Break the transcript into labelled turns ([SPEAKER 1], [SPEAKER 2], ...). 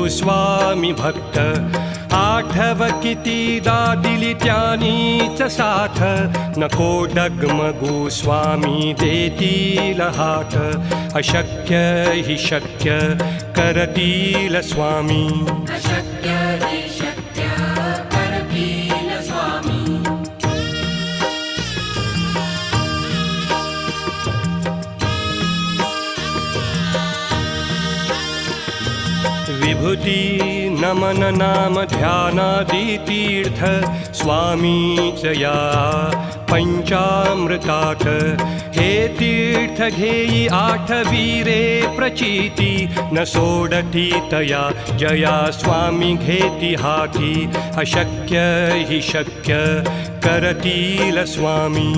[SPEAKER 1] गोस्वामी भक्त आठव कितीदा दिली त्यानीच साथ नको डगमगू स्वामी देतील हात अशक्य हि शक्य करतील स्वामी
[SPEAKER 2] अशक्य हि शक्य करतील स्वामी
[SPEAKER 1] विभूती नमन नाम ध्यानादि तीर्थ स्वामीच या पंचामृतात हे तीर्थ घेई आठवीरे प्रचिती न सोडती तया जया स्वामी घेती हाती अशक्य हि शक्य करतील स्वामी